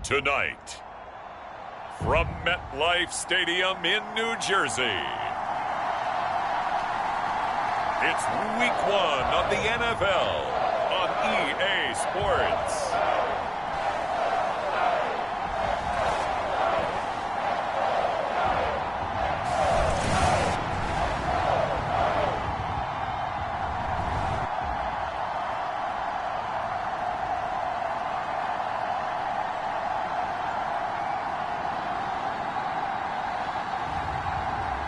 Tonight, from MetLife Stadium in New Jersey, it's Week 1 of the NFL on EA Sports.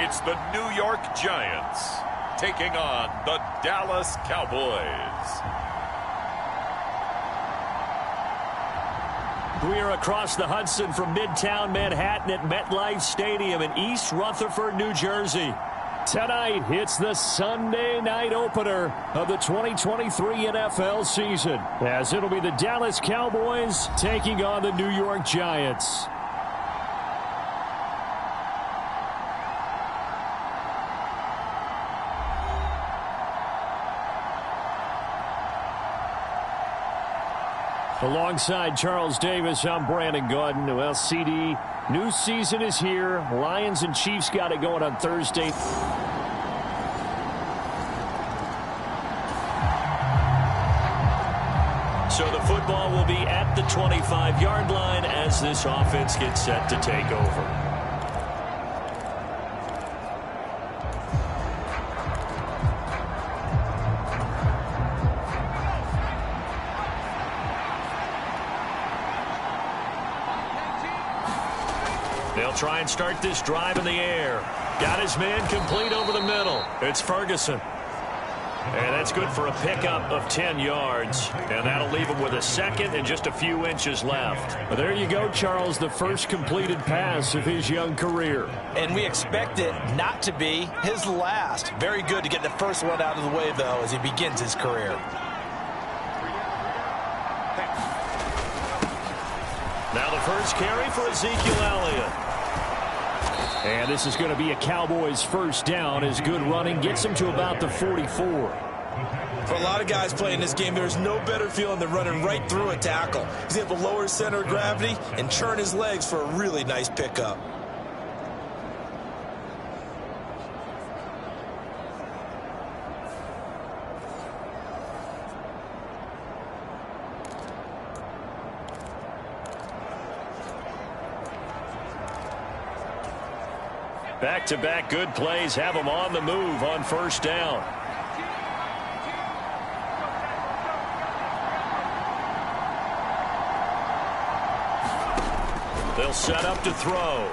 It's the New York Giants taking on the Dallas Cowboys. We are across the Hudson from Midtown Manhattan at MetLife Stadium in East Rutherford, New Jersey. Tonight, it's the Sunday night opener of the 2023 NFL season, as it'll be the Dallas Cowboys taking on the New York Giants. Alongside Charles Davis, I'm Brandon Gaudin. Well, CD, new season is here. Lions and Chiefs got it going on Thursday. So the football will be at the 25-yard line as this offense gets set to take over. They'll try and start this drive in the air. Got his man complete over the middle. It's Ferguson. And that's good for a pickup of 10 yards. And that'll leave him with a second and just a few inches left. Well, there you go, Charles, the first completed pass of his young career. And we expect it not to be his last. Very good to get the first one out of the way, though, as he begins his career. Now the first carry for Ezekiel Elliott. And this is going to be a Cowboys first down as good running gets him to about the 44. For a lot of guys playing this game, there's no better feeling than running right through a tackle. He's able to lower his center of gravity and churn his legs for a really nice pickup. Back-to-back good plays have them on the move on first down. They'll set up to throw.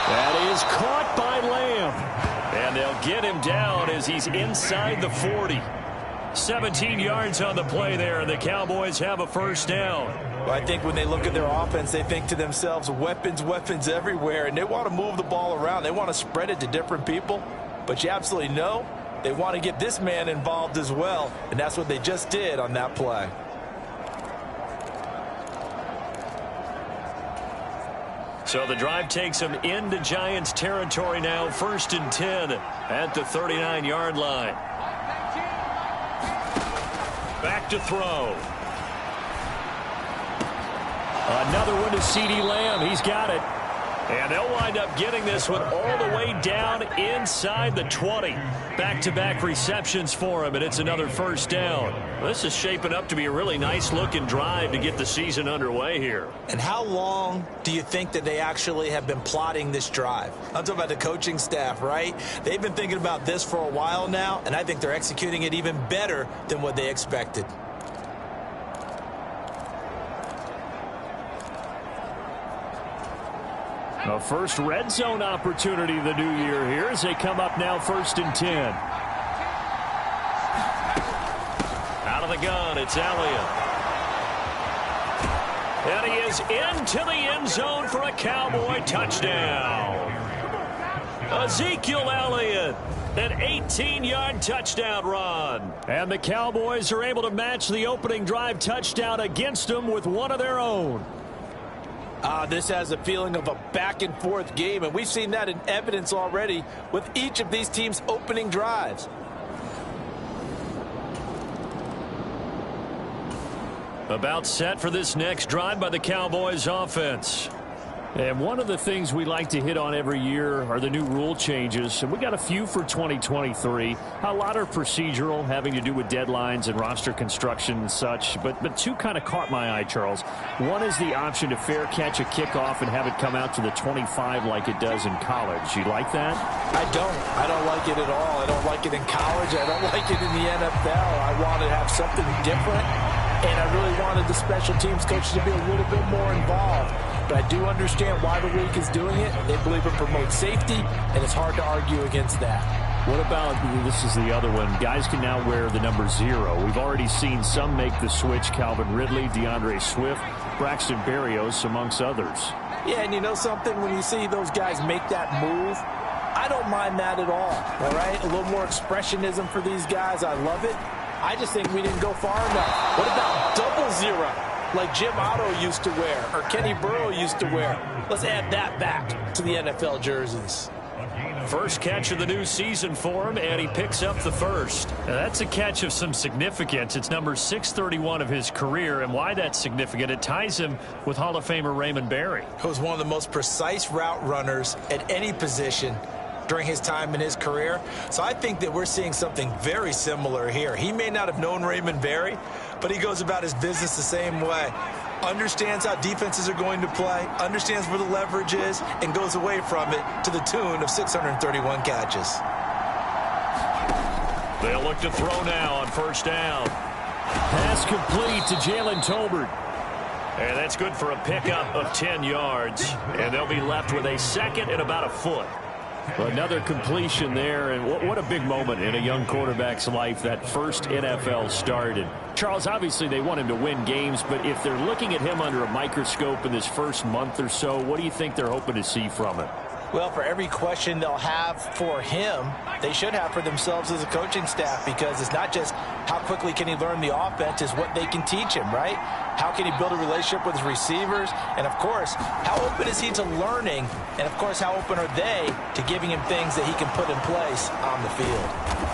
That is caught by Lamb. And they'll get him down as he's inside the 40. 17 yards on the play there, and the Cowboys have a first down. Well, I think when they look at their offense, they think to themselves, weapons, weapons everywhere, and they want to move the ball around. They want to spread it to different people, but you absolutely know they want to get this man involved as well, and that's what they just did on that play. So the drive takes them into Giants territory now, 1st and 10 at the 39-yard line. Back to throw. Another one to CeeDee Lamb. He's got it. And they'll wind up getting this one all the way down inside the 20. Back-to-back receptions for him, and it's another first down. This is shaping up to be a really nice-looking drive to get the season underway here. And how long do you think that they actually have been plotting this drive? I'm talking about the coaching staff, right? They've been thinking about this for a while now, and I think they're executing it even better than what they expected. A first red zone opportunity the new year here as they come up now 1st and 10. Out of the gun, it's Elliott. And he is into the end zone for a Cowboy touchdown. Ezekiel Elliott, an 18-yard touchdown run. And the Cowboys are able to match the opening drive touchdown against them with one of their own. This has a feeling of a back-and-forth game, and we've seen that in evidence already with each of these teams' opening drives. About set for this next drive by the Cowboys offense. And one of the things we like to hit on every year are the new rule changes. And we got a few for 2023. A lot are procedural, having to do with deadlines and roster construction and such. But two kind of caught my eye, Charles. One is the option to fair catch a kickoff and have it come out to the 25 like it does in college. You like that? I don't like it at all. I don't like it in college. I don't like it in the NFL. I want to have something different. And I really wanted the special teams coach to be a little bit more involved. But I do understand why the league is doing it. They believe it promotes safety, and it's hard to argue against that. What about, this is the other one, guys can now wear the number 0. We've already seen some make the switch, Calvin Ridley, DeAndre Swift, Braxton Berrios, amongst others. Yeah, and you know something? When you see those guys make that move, I don't mind that at all right? A little more expressionism for these guys. I love it. I just think we didn't go far enough. What about double 0? Like Jim Otto used to wear or Kenny Burrow used to wear. Let's add that back to the NFL jerseys. First catch of the new season for him, and he picks up the first. Now, that's a catch of some significance. It's number 631 of his career, and why that's significant, it ties him with Hall of Famer Raymond Berry. He was one of the most precise route runners at any position during his time in his career. So I think that we're seeing something very similar here. He may not have known Raymond Berry, but he goes about his business the same way. Understands how defenses are going to play, understands where the leverage is, and goes away from it to the tune of 631 catches. They'll look to throw now on first down. Pass complete to Jalen Tolbert. And that's good for a pickup of 10 yards. And they'll be left with a second and about a foot. Another completion there, and what a big moment in a young quarterback's life, that first NFL start. And Charles, obviously they want him to win games, but if they're looking at him under a microscope in this first month or so, what do you think they're hoping to see from him? Well, for every question they'll have for him, they should have for themselves as a coaching staff, because it's not just how quickly can he learn the offense, it's what they can teach him, right? How can he build a relationship with his receivers? And, of course, how open is he to learning? And, of course, how open are they to giving him things that he can put in place on the field?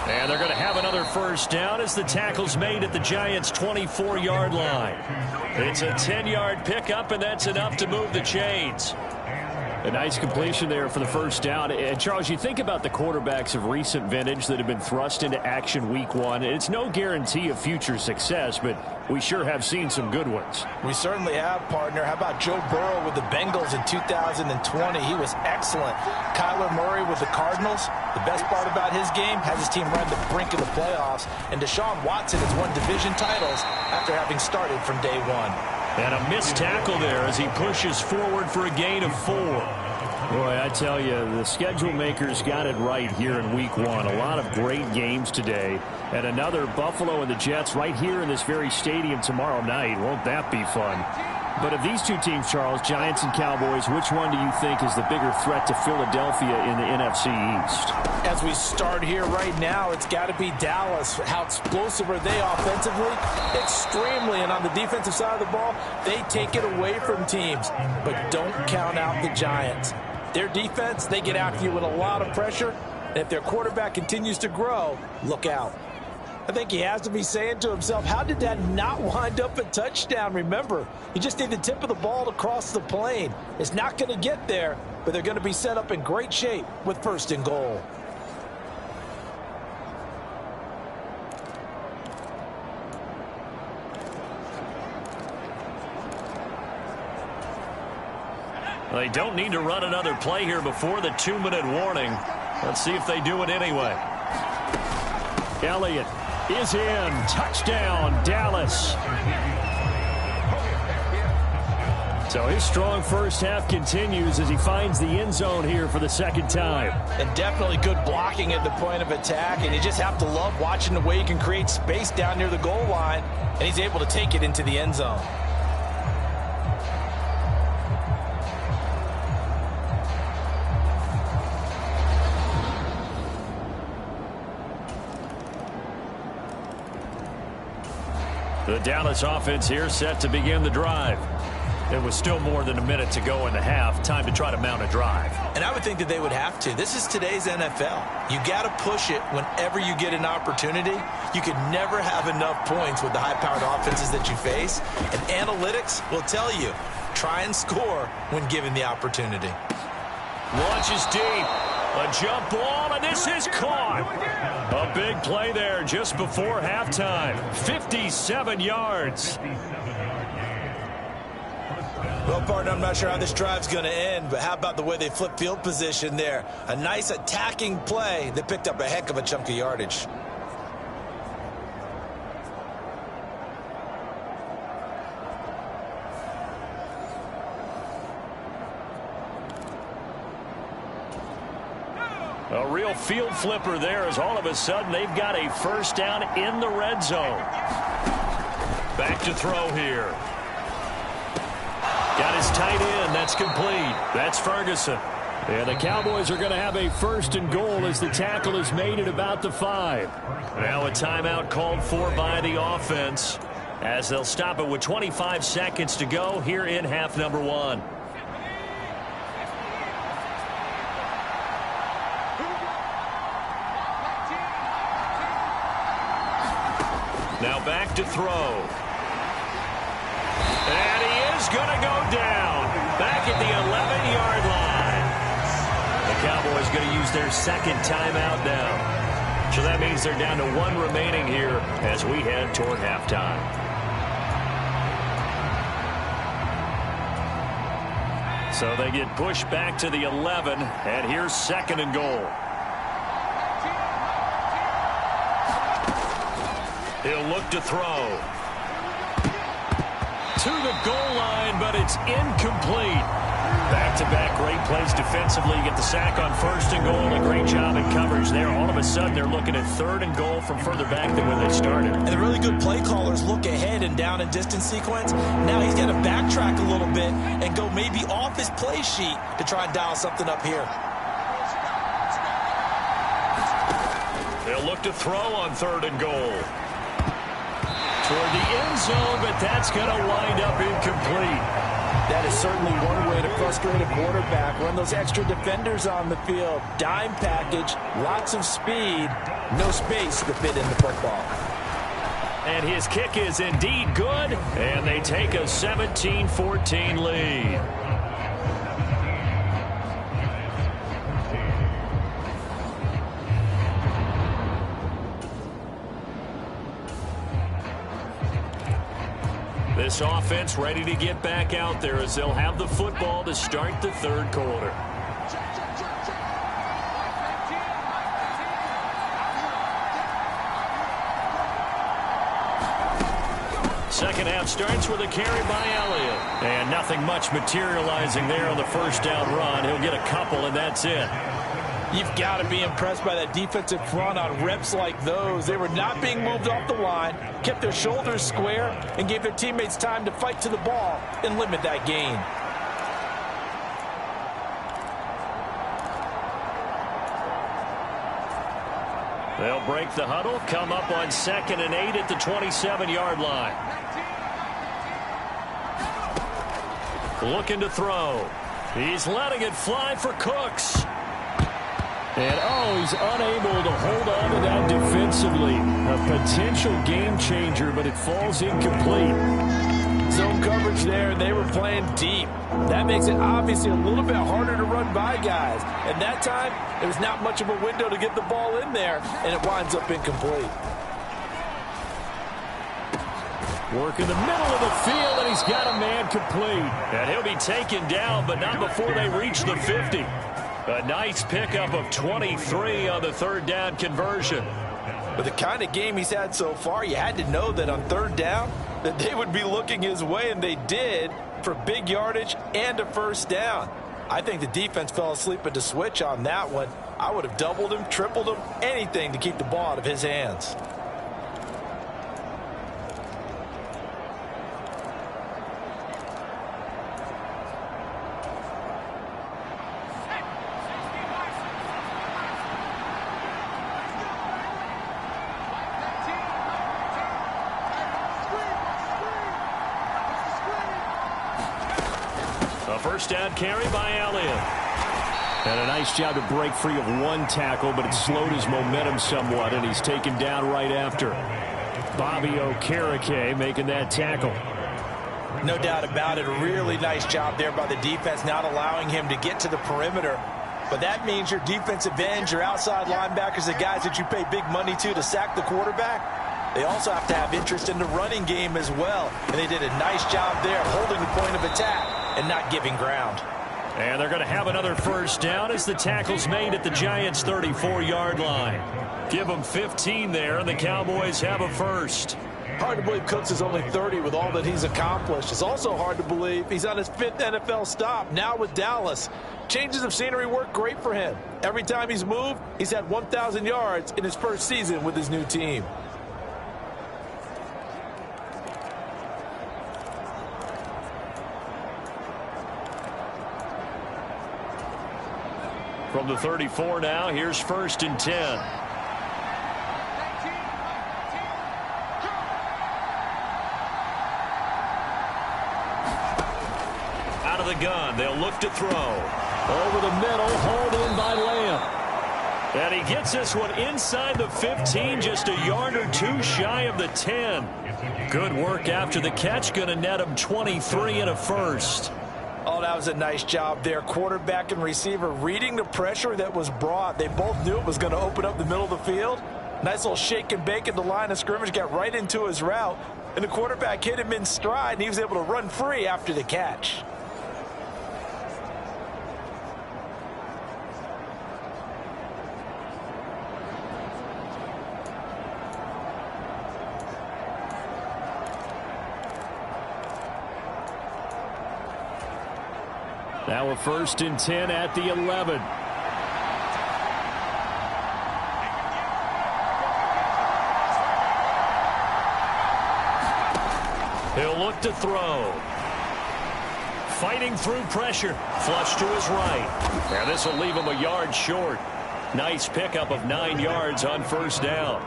And they're going to have another first down as the tackle's made at the Giants' 24-yard line. It's a 10-yard pickup, and that's enough to move the chains. A nice completion there for the first down. And, Charles, you think about the quarterbacks of recent vintage that have been thrust into action week 1. It's no guarantee of future success, but we sure have seen some good ones. We certainly have, partner. How about Joe Burrow with the Bengals in 2020? He was excellent. Kyler Murray with the Cardinals. The best part about his game, has his team right at the brink of the playoffs. And Deshaun Watson has won division titles after having started from day 1. And a missed tackle there as he pushes forward for a gain of 4. Boy, I tell you, the schedule makers got it right here in week 1. A lot of great games today. And another Buffalo and the Jets right here in this very stadium tomorrow night. Won't that be fun? But of these two teams, Charles, Giants and Cowboys, which one do you think is the bigger threat to Philadelphia in the NFC East? As we start here right now, it's got to be Dallas. How explosive are they offensively? Extremely. And on the defensive side of the ball, they take it away from teams. But don't count out the Giants. Their defense, they get after you with a lot of pressure. And if their quarterback continues to grow, look out. I think he has to be saying to himself, how did that not wind up a touchdown? Remember, you just need the tip of the ball to cross the plane. It's not going to get there, but they're going to be set up in great shape with first and goal. They don't need to run another play here before the 2-minute warning. Let's see if they do it anyway. Elliott is in. Touchdown, Dallas. So his strong first half continues as he finds the end zone here for the second time. And definitely good blocking at the point of attack. And you just have to love watching the way he can create space down near the goal line. And he's able to take it into the end zone. The Dallas offense here set to begin the drive. It was still more than a minute to go in the half. Time to try to mount a drive. And I would think that they would have to. This is today's NFL. You got to push it whenever you get an opportunity. You can never have enough points with the high-powered offenses that you face. And analytics will tell you, try and score when given the opportunity. Launches deep. A jump ball, and this is caught. A big play there just before halftime. 57 yards. Well, partner, I'm not sure how this drive's going to end, but how about the way they flip field position there? A nice attacking play that picked up a heck of a chunk of yardage. A real field flipper there as all of a sudden they've got a first down in the red zone. Back to throw here. Got his tight end. That's complete. That's Ferguson. And the Cowboys are going to have a first and goal as the tackle is made at about the 5. Now a timeout called for by the offense as they'll stop it with 25 seconds to go here in half number 1. Now back to throw. And he is going to go down. Back at the 11-yard line. The Cowboys going to use their second timeout now. So that means they're down to 1 remaining here as we head toward halftime. So they get pushed back to the 11, and here's second and goal. He'll look to throw. To the goal line, but it's incomplete. Back-to-back great plays defensively. You get the sack on first and goal. A great job in coverage there. All of a sudden, they're looking at third and goal from further back than when they started. And the really good play callers look ahead and down and distance sequence. Now he's got to backtrack a little bit and go maybe off his play sheet to try and dial something up here. They'll look to throw on third and goal. Toward the end zone, but that's going to wind up incomplete. That is certainly one way to frustrate a quarterback. Run those extra defenders on the field. Dime package, lots of speed, no space to fit in the football. And his kick is indeed good, and they take a 17-14 lead. This offense ready to get back out there as they'll have the football to start the third quarter. Second half starts with a carry by Elliott. And nothing much materializing there on the first down run. He'll get a couple, and that's it. You've got to be impressed by that defensive front on reps like those. They were not being moved off the line, kept their shoulders square, and gave their teammates time to fight to the ball and limit that gain. They'll break the huddle, come up on 2nd and 8 at the 27-yard line. Looking to throw. He's letting it fly for Cooks. And, he's unable to hold on to that defensively. A potential game changer, but it falls incomplete. Zone coverage there, and they were playing deep. That makes it obviously a little bit harder to run by guys. And that time, there was not much of a window to get the ball in there, and it winds up incomplete. Work in the middle of the field, and he's got a man complete. And he'll be taken down, but not before they reach the 50. A nice pickup of 23 on the third down conversion. But the kind of game he's had so far, you had to know that on third down, that they would be looking his way, and they did, for big yardage and a first down. I think the defense fell asleep at the switch on that one. I would have doubled him, tripled him, anything to keep the ball out of his hands. First down carry by Elliott. And a nice job to break free of one tackle, but it slowed his momentum somewhat, and he's taken down right after. Bobby Okereke making that tackle. No doubt about it. A really nice job there by the defense, not allowing him to get to the perimeter. But that means your defensive ends, your outside linebackers, the guys that you pay big money to sack the quarterback, they also have to have interest in the running game as well. And they did a nice job there holding the point of attack and not giving ground. And they're going to have another first down as the tackle's made at the Giants' 34-yard line. Give them 15 there, and the Cowboys have a first. Hard to believe Cooks is only 30 with all that he's accomplished. It's also hard to believe he's on his 5th NFL stop, now with Dallas. Changes of scenery work great for him. Every time he's moved, he's had 1,000 yards in his first season with his new team. From the 34 now, here's 1st and 10. Out of the gun, they'll look to throw. Over the middle, hauled in by Lamb. And he gets this one inside the 15, just a yard or two shy of the 10. Good work after the catch, going to net him 23 and a first. Oh, that was a nice job there. Quarterback and receiver reading the pressure that was brought. They both knew it was going to open up the middle of the field. Nice little shake and bake at the line of scrimmage, got right into his route. And the quarterback hit him in stride, and he was able to run free after the catch. Now a 1st and 10 at the 11. He'll look to throw. Fighting through pressure. Flush to his right. And this will leave him a yard short. Nice pickup of 9 yards on 1st down.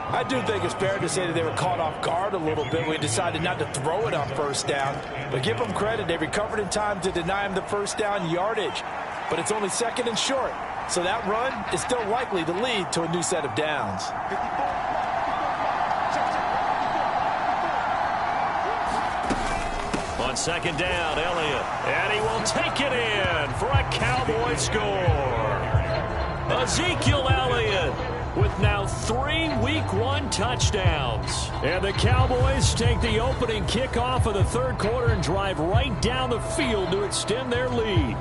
I do think it's fair to say that they were caught off guard a little bit. We decided not to throw it on 1st down. But give them credit. They recovered in time to deny him the 1st down yardage. But it's only 2nd and short. So that run is still likely to lead to a new set of downs. On 2nd down, Elliott. And he will take it in for a Cowboy score. Ezekiel Elliott with now 3 Week 1 touchdowns. And the Cowboys take the opening kickoff of the 3rd quarter and drive right down the field to extend their lead.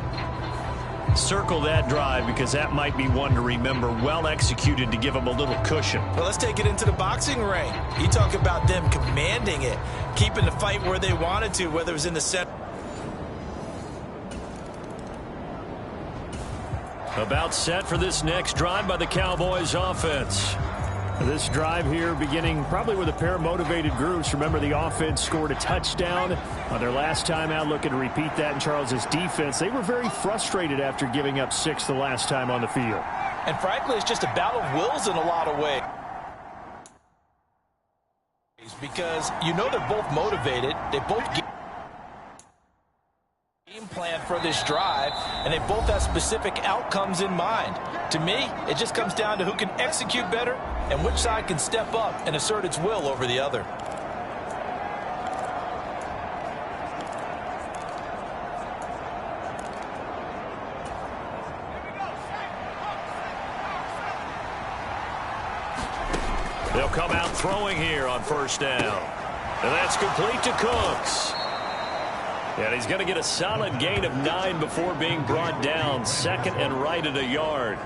Circle that drive because that might be one to remember. Well executed to give them a little cushion. Well, let's take it into the boxing ring. You talk about them commanding it, keeping the fight where they wanted to, whether it was in the center. About set for this next drive by the Cowboys offense. This drive here beginning probably with a pair of motivated groups. Remember, the offense scored a touchdown on their last time out. Looking to repeat that in Charles's defense. They were very frustrated after giving up 6 the last time on the field. And frankly, it's just a battle of wills in a lot of ways. Because you know they're both motivated. They both get game plan for this drive, and they both have specific outcomes in mind. To me, it just comes down to who can execute better and which side can step up and assert its will over the other. They'll come out throwing here on 1st down. And that's complete to Cooks. And he's going to get a solid gain of 9 before being brought down. 2nd and right at a yard.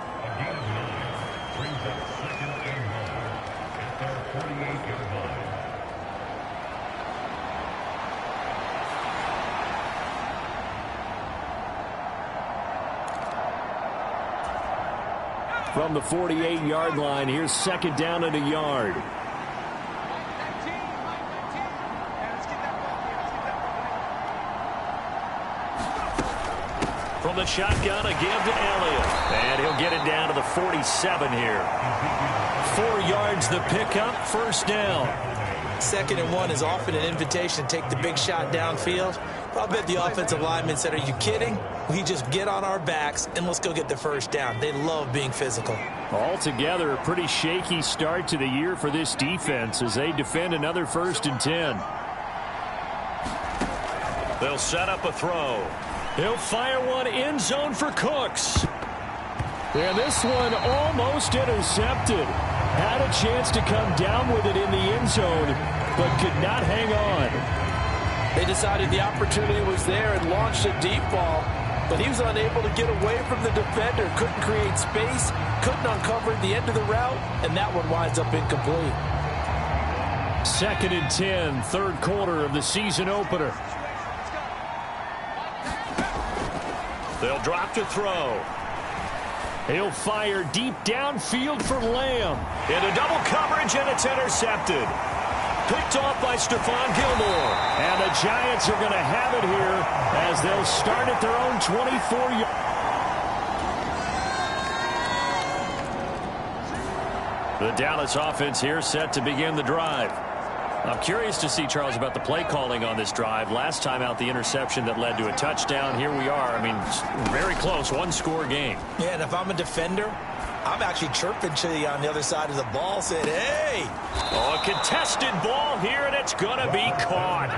From the 48-yard line, here's 2nd down and a yard. From the shotgun, a give to Elliott. And he'll get it down to the 47 here. 4 yards the pickup, 1st down. 2nd and 1 is often an invitation to take the big shot downfield. I bet the offensive linemen said, are you kidding? We just get on our backs and let's go get the first down. They love being physical. Altogether, a pretty shaky start to the year for this defense as they defend another 1st and 10. They'll set up a throw. He'll fire one end zone for Cooks. And this one almost intercepted. Had a chance to come down with it in the end zone, but could not hang on. They decided the opportunity was there and launched a deep ball, but he was unable to get away from the defender, couldn't create space, couldn't uncover the end of the route, and that one winds up incomplete. 2nd and 10, 3rd quarter of the season opener. They'll drop to throw. He'll fire deep downfield for Lamb. Into double coverage, and it's intercepted. Picked off by Stephon Gilmore. And the Giants are going to have it here as they'll start at their own 24-yard. The Dallas offense here set to begin the drive. I'm curious to see, Charles, about the play calling on this drive. Last time out, the interception that led to a touchdown. Here we are. I mean, very close, one-score game. Yeah, and if I'm a defender, I'm actually chirping to you on the other side of the ball, saying, hey. Oh, a contested ball here, and it's going to be caught.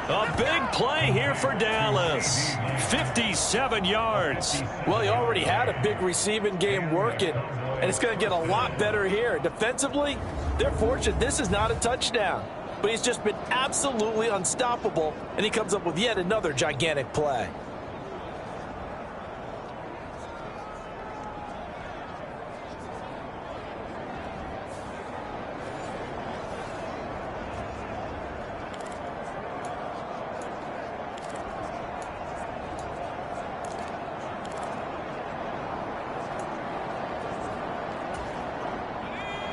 A big play here for Dallas. 57 yards. Well, he already had a big receiving game working, and it's going to get a lot better here. Defensively, they're fortunate this is not a touchdown. But he's just been absolutely unstoppable, and he comes up with yet another gigantic play.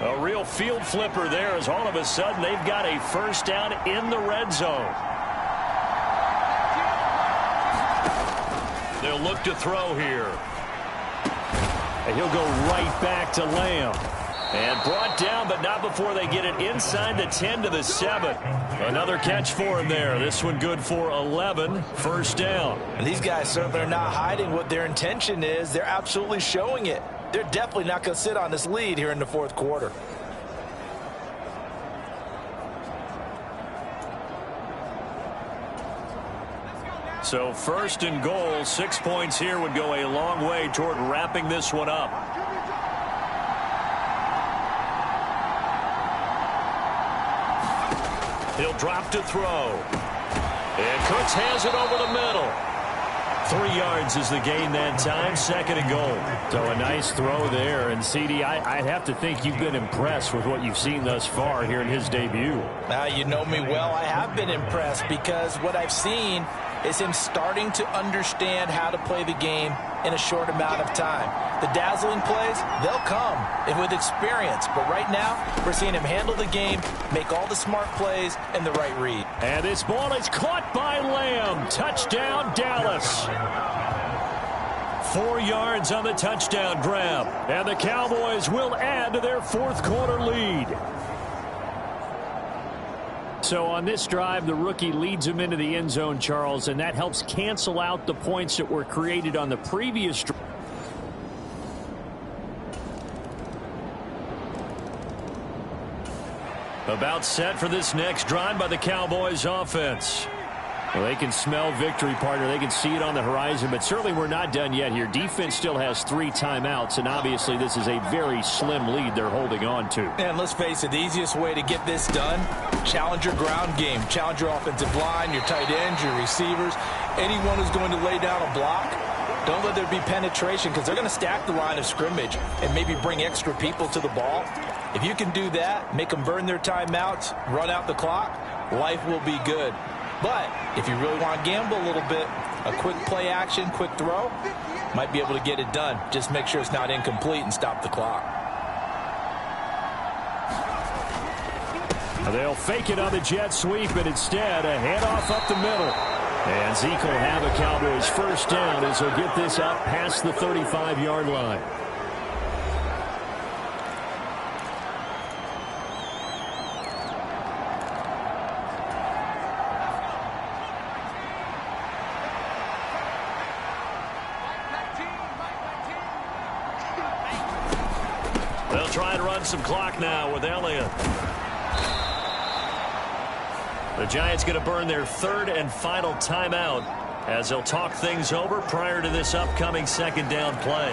A real field flipper there as all of a sudden they've got a first down in the red zone. They'll look to throw here. And he'll go right back to Lamb. And brought down, but not before they get it inside the 10 to the 7. Another catch for him there. This one good for 11. First down. And these guys certainly are not hiding what their intention is. They're absolutely showing it. They're definitely not going to sit on this lead here in the 4th quarter. So 1st and goal, 6 points here would go a long way toward wrapping this one up. He'll drop to throw. And Cooks has it over the middle. 3 yards is the gain that time. 2nd and goal. So a nice throw there. And, CD, I'd have to think you've been impressed with what you've seen thus far here in his debut. Now, you know me well. I have been impressed because what I've seen is him starting to understand how to play the game in a short amount of time. The dazzling plays, they'll come and with experience. But right now, we're seeing him handle the game, make all the smart plays, and the right read. And this ball is caught by Lamb. Touchdown, Dallas. 4 yards on the touchdown grab. And the Cowboys will add to their 4th quarter lead. So on this drive, the rookie leads him into the end zone, Charles, and that helps cancel out the points that were created on the previous drive. About set for this next drive by the Cowboys offense. Well, they can smell victory, partner. They can see it on the horizon, but certainly we're not done yet here. Defense still has 3 timeouts, and obviously this is a very slim lead they're holding on to. And let's face it, the easiest way to get this done, challenge your ground game. Challenge your offensive line, your tight ends, your receivers, anyone who's going to lay down a block. Don't let there be penetration because they're going to stack the line of scrimmage and maybe bring extra people to the ball. If you can do that, make them burn their timeouts, run out the clock, life will be good. But if you really want to gamble a little bit, a quick play action, quick throw, might be able to get it done. Just make sure it's not incomplete and stop the clock. They'll fake it on the jet sweep, but instead a handoff up the middle. And Zeke will have a Cowboys first down as he'll get this up past the 35-yard line. They'll try and run some clock now with Elliott. The Giants going to burn their third and final timeout as they'll talk things over prior to this upcoming second down play.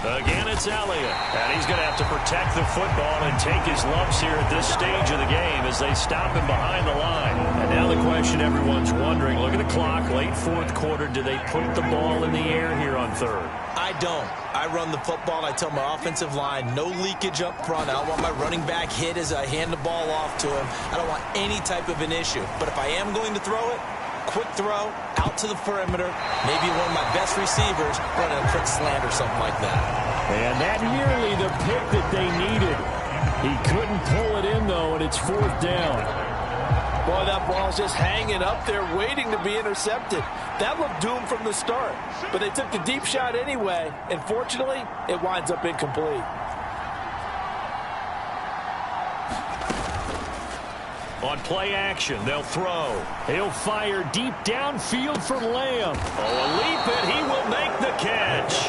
Again, it's Elliott. And he's going to have to protect the football and take his lumps here at this stage of the game as they stop him behind the line. And now the question everyone's wondering, look at the clock, late fourth quarter, do they put the ball in the air here on third? I don't. I run the football, and I tell my offensive line, no leakage up front. I don't want my running back hit as I hand the ball off to him. I don't want any type of an issue. But if I am going to throw it, quick throw, out to the perimeter, maybe one of my best receivers running a quick slant or something like that. And that nearly the pick that they needed. He couldn't pull it in, though, and it's fourth down. Boy, that ball's just hanging up there waiting to be intercepted. That looked doomed from the start. But they took the deep shot anyway, and fortunately, it winds up incomplete. On play action, they'll throw. He'll fire deep downfield for Lamb. Oh, a leap, and he will make the catch.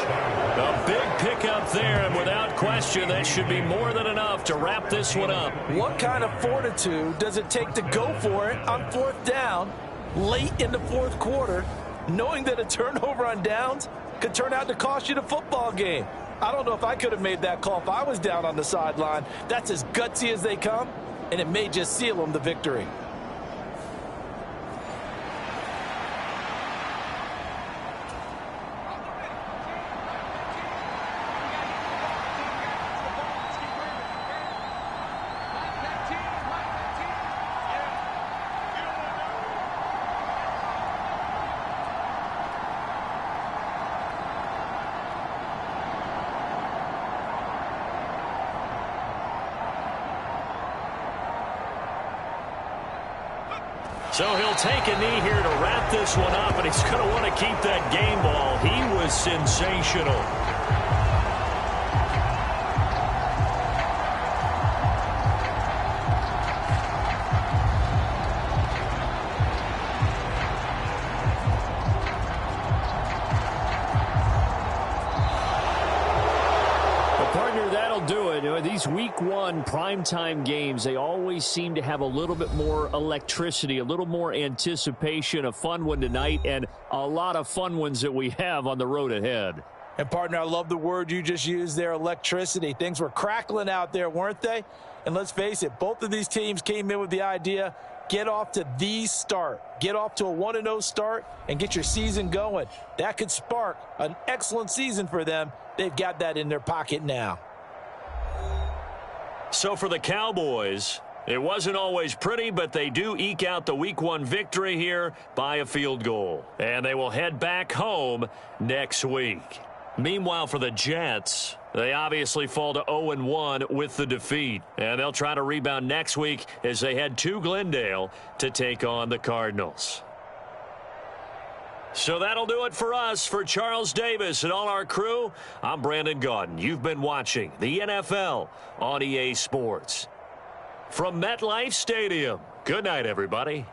A big pickup there, and without question, that should be more than enough to wrap this one up. What kind of fortitude does it take to go for it on fourth down late in the fourth quarter, knowing that a turnover on downs could turn out to cost you the football game? I don't know if I could have made that call if I was down on the sideline. That's as gutsy as they come, and it may just seal them the victory. So he'll take a knee here to wrap this one up, and he's going to want to keep that game ball. He was sensational. These week one primetime games, they always seem to have a little bit more electricity, a little more anticipation. A fun one tonight, and a lot of fun ones that we have on the road ahead. And, partner, I love the word you just used there, electricity. Things were crackling out there, weren't they? And let's face it, both of these teams came in with the idea, get off to the start. Get off to a 1-0 start and get your season going. That could spark an excellent season for them. They've got that in their pocket now. So for the Cowboys, it wasn't always pretty, but they do eke out the week one victory here by a field goal. And they will head back home next week. Meanwhile, for the Jets, they obviously fall to 0-1 with the defeat. And they'll try to rebound next week as they head to Glendale to take on the Cardinals. So that'll do it for us. For Charles Davis and all our crew, I'm Brandon Gaudin. You've been watching the NFL on EA Sports. From MetLife Stadium, good night, everybody.